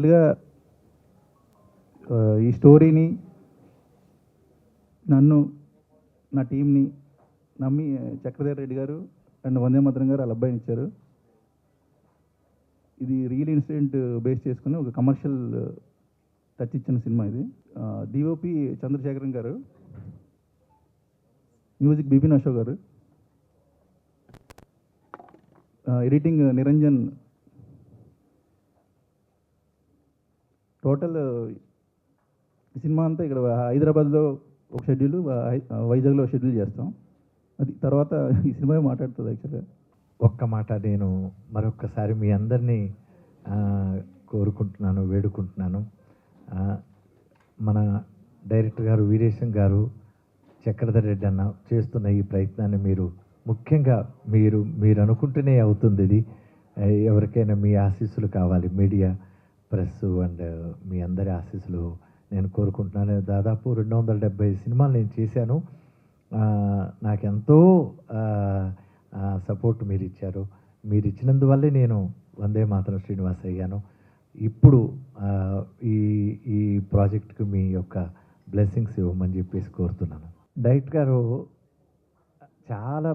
డెఫినెట్గా ఈ స్టోరీని నన్ను నా టీంని నమ్మి చక్రధర్ రెడ్డి గారు అండ్ వందే మాతరం గారు వాళ్ళ అబ్బాయిని ఇచ్చారు. ఇది రియల్ ఇన్సిడెంట్ బేస్ చేసుకుని ఒక కమర్షియల్ టచ్ ఇచ్చిన సినిమా ఇది. డిఓపి చంద్రశేఖరన్ గారు, music Bipin Ashok garu, editing Niranjan. Total ఈ సినిమా అంతా ఇక్కడ హైదరాబాద్లో ఒక షెడ్యూల్, వైజాగ్లో ఒక షెడ్యూల్ చేస్తాం. అది తర్వాత ఈ సినిమా మాట్లాడుతుంది. యాక్చువల్గా ఒక్క మాట నేను మరొక్కసారి మీ అందరినీ కోరుకుంటున్నాను, వేడుకుంటున్నాను. మన డైరెక్టర్ గారు వీరేశం గారు, చక్రధర్ రెడ్డి అన్న చేస్తున్న ఈ ప్రయత్నాన్ని మీరు ముఖ్యంగా మీరు అనుకుంటూనే అవుతుంది. ఇది ఎవరికైనా మీ ఆశీస్సులు కావాలి, మీడియా, ప్రెస్ అండ్ మీ అందరి ఆశీస్సులు నేను కోరుకుంటున్నాను. దాదాపు 270 సినిమాలు నేను చేశాను. నాకెంతో సపోర్ట్ మీరు ఇచ్చారు. మీరు ఇచ్చినందువల్లే నేను వందే మాతరం శ్రీనివాస్ అయ్యాను. ఇప్పుడు ఈ ప్రాజెక్ట్కి మీ యొక్క బ్లెస్సింగ్స్ ఇవ్వమని చెప్పేసి కోరుతున్నాను. డైరెక్టర్ గారు చాలా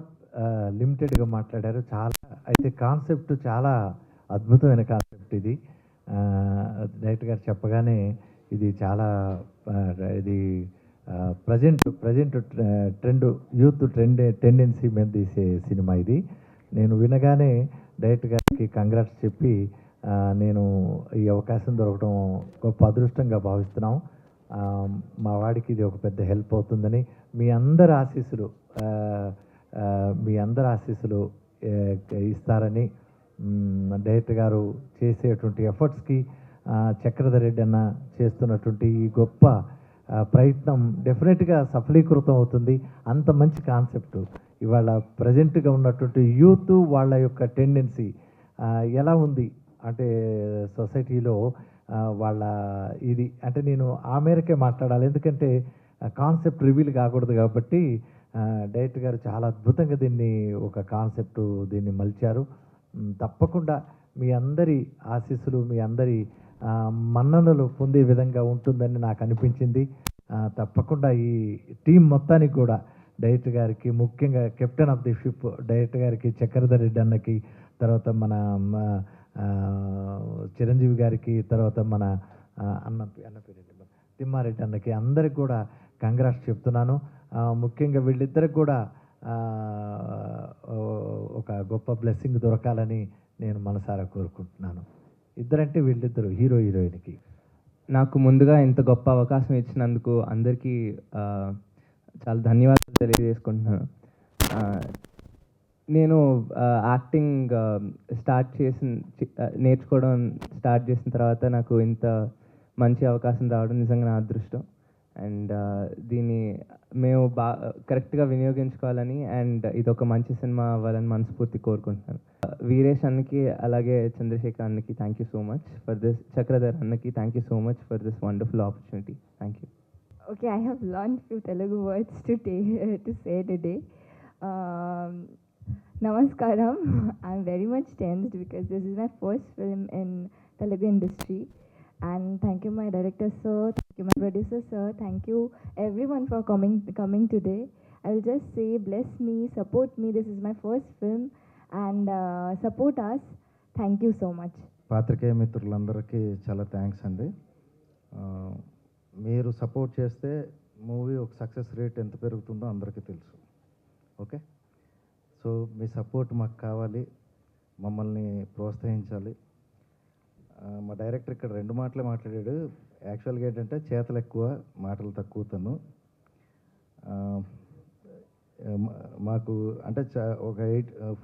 లిమిటెడ్గా మాట్లాడారు. చాలా అయితే కాన్సెప్ట్ చాలా అద్భుతమైన కాన్సెప్ట్ ఇది. డైరెక్టర్ గారు చెప్పగానే ఇది చాలా ఇది ప్రజెంట్ ట్రెండ్, యూత్ టెండెన్సీ మీద తీసే సినిమా ఇది. నేను వినగానే డైరెక్టర్ గారికి కంగ్రాట్స్ చెప్పి నేను ఈ అవకాశం దొరకడం గొప్ప అదృష్టంగా భావిస్తున్నాం. మా వాడికి ఇది ఒక పెద్ద హెల్ప్ అవుతుందని మీ అందరి ఆశీస్సులు ఇస్తారని, డైరెక్టర్ గారు చేసేటువంటి ఎఫర్ట్స్కి చక్రధర్ రెడ్డి అన్న చేస్తున్నటువంటి ఈ గొప్ప ప్రయత్నం డెఫినెట్గా సఫలీకృతం అవుతుంది. అంత మంచి కాన్సెప్ట్ ఇవాళ ప్రజెంట్గా ఉన్నటువంటి యూత్ వాళ్ళ యొక్క టెండెన్సీ ఎలా ఉంది అంటే సొసైటీలో వాళ్ళ ఇది అంటే నేను ఆ మేరకే మాట్లాడాలి. ఎందుకంటే కాన్సెప్ట్ రివీల్ కాకూడదు కాబట్టి డైరెక్టర్ గారు చాలా అద్భుతంగా దీన్ని ఒక కాన్సెప్ట్ దీన్ని మలిచారు. తప్పకుండా మీ అందరి ఆశీస్సులు, మీ అందరి మన్ననలు పొందే విధంగా ఉంటుందని నాకు అనిపించింది. తప్పకుండా ఈ టీం మొత్తానికి కూడా డైరెక్టర్ గారికి, ముఖ్యంగా captain of the ship director గారికి, చక్రధర్ రెడ్డి అన్నకి, తర్వాత మన చిరంజీవి గారికి, తర్వాత మన అన్న పేరు తిమ్మారెడ్డి అన్నకి, అందరికి కూడా కంగ్రాట్స్ చెప్తున్నాను. ముఖ్యంగా వీళ్ళిద్దరికి కూడా ఒక గొప్ప బ్లెస్సింగ్ దొరకాలని నేను మనసారా కోరుకుంటున్నాను. ఇద్దరంటే వీళ్ళిద్దరు హీరో హీరోయిన్కి. నాకు ముందుగా ఇంత గొప్ప అవకాశం ఇచ్చినందుకు అందరికీ చాలా ధన్యవాదాలు తెలియజేసుకుంటున్నాను. నేను యాక్టింగ్ నేర్చుకోవడం స్టార్ట్ చేసిన తర్వాత నాకు ఇంత మంచి అవకాశం రావడం నిజంగా నా అదృష్టం. అండ్ దీన్ని మేము కరెక్ట్గా వినియోగించుకోవాలని అండ్ ఇది ఒక మంచి సినిమా అవ్వాలని మనస్ఫూర్తి కోరుకుంటున్నాను. వీరేష్ అన్నకి అలాగే చంద్రశేఖర్ అన్నకి thank you so much for this. Chakradhar అన్నకి thank you so much for this wonderful opportunity. Thank you. Okay, I have learned few Telugu words to say today. Namaskaram. I'm very much tensed because this is my first film in Telugu industry. And thank you my director sir, thank you my producer sir, thank you everyone for coming today. I will just say bless me, support me. This is my first film and support us. Thank you so much. పాత్రికేయ మిత్రులందరికీ చాలా thanks అండి. మీరు support చేస్తే movie ఒక success rate ఎంత పెరుగుతుందో అందరికీ తెలుసు. ఓకే, సో మీ సపోర్ట్ మాకు కావాలి, మమ్మల్ని ప్రోత్సహించాలి. మా డైరెక్టర్ ఇక్కడ 2 మాటలే మాట్లాడాడు. యాక్చువల్గా ఏంటంటే చేతలు ఎక్కువ, మాటలు తక్కువ. తను మాకు అంటే ఒక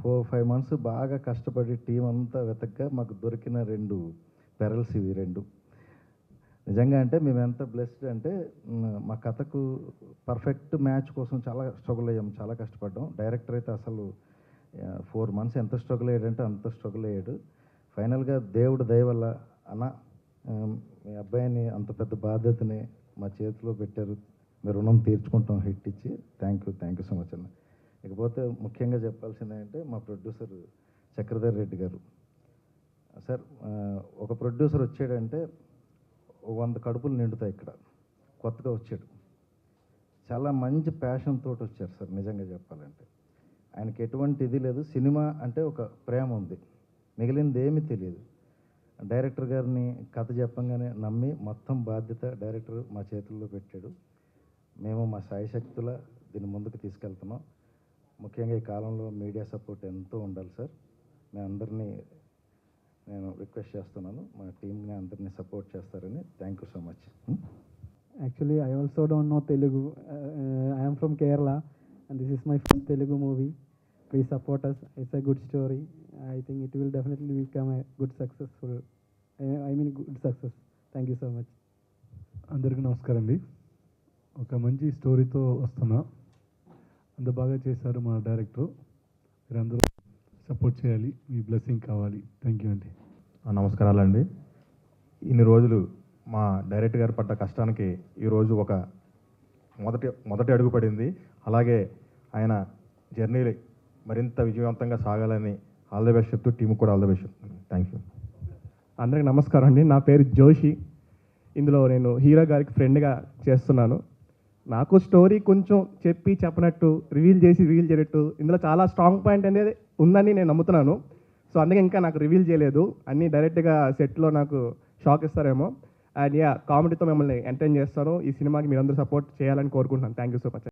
4-5 months బాగా కష్టపడి టీం అంతా వెతకగా మాకు దొరికిన 2 పెరల్స్ ఇవి 2. నిజంగా అంటే మేము ఎంత బ్లెస్డ్ అంటే మా కథకు పర్ఫెక్ట్ మ్యాచ్ కోసం చాలా స్ట్రగుల్ అయ్యాం, చాలా కష్టపడ్డాం. డైరెక్టర్ అయితే అసలు 4 months ఎంత స్ట్రగుల్ అయ్యాడంటే అంత స్ట్రగుల్ అయ్యాడు. ఫైనల్గా దేవుడు దయ వల్ల అన్న మీ అబ్బాయిని అంత పెద్ద బాధ్యతని మా చేతిలో పెట్టారు, మీ రుణం తీర్చుకుంటాం హిట్ ఇచ్చి. థ్యాంక్ యూ సో మచ్ అన్న. ఇకపోతే ముఖ్యంగా చెప్పాల్సింది ఏంటంటే మా ప్రొడ్యూసర్ చక్రధర్ రెడ్డి గారు సార్ ఒక ప్రొడ్యూసర్ వచ్చాడంటే 100 కడుపులు నిండుతాయి ఇక్కడ. కొత్తగా వచ్చాడు, చాలా మంచి ప్యాషన్ తోటి వచ్చారు సార్. నిజంగా చెప్పాలంటే ఆయనకి ఎటువంటి ఇది లేదు. సినిమా అంటే ఒక ప్రేమ ఉంది, మిగిలింది ఏమీ తెలియదు. డైరెక్టర్ గారిని కథ చెప్పంగానే నమ్మి మొత్తం బాధ్యత డైరెక్టర్ మా చేతుల్లో పెట్టాడు. మేము మా శాయశక్తుల దీన్ని ముందుకు తీసుకెళ్తున్నాం. ముఖ్యంగా ఈ కాలంలో మీడియా సపోర్ట్ ఎంతో ఉండాలి సార్. మేము అందరినీ నేను రిక్వెస్ట్ చేస్తున్నాను, మా టీంని అందరినీ సపోర్ట్ చేస్తారని. Thank you so much. Actually, I also don't know Telugu. I am from Kerala, and this is my first Telugu movie. Please support us. It's a good story. I think it will definitely become a good successful. Good success. Thank you so much. అందరికీ నమస్కారం అండి. ఒక మంచి స్టోరీతో వస్తున్నా. అంత బాగా చేశారు మా డైరెక్టర్. మీరందరూ సపోర్ట్ చేయాలి, మీ బ్లెస్సింగ్ కావాలి. థ్యాంక్ యూ అండి. నమస్కారాలండి. ఇన్ని రోజులు మా డైరెక్టర్ గారు పడ్డ కష్టానికి ఈరోజు ఒక మొదటి అడుగు పడింది. అలాగే ఆయన జర్నీ మరింత విజయవంతంగా సాగాలని ఆల్ ది బెస్ట్ చెప్తూ టీంకి కూడా ఆల్ ది బెస్ట్ చెప్తున్నాను. Thank you. అందరికీ నమస్కారం అండి. నా పేరు జోషి. ఇందులో నేను హీరో గారికి ఫ్రెండ్గా చేస్తున్నాను. నాకు స్టోరీ కొంచెం చెప్పనట్టు రివీల్ చేయట్టు ఇందులో చాలా స్ట్రాంగ్ పాయింట్ అనేది ఉందని నేను నమ్ముతున్నాను. సో అందుకే ఇంకా నాకు రివీల్ చేయలేదు. అన్నీ డైరెక్ట్గా సెట్లో నాకు షాక్ ఇస్తారేమో. అండ్ కామెడీతో మిమ్మల్ని ఎంటర్టైన్ చేస్తాను. ఈ సినిమాకి మీరందరూ సపోర్ట్ చేయాలని కోరుకుంటున్నాను. Thank you so much.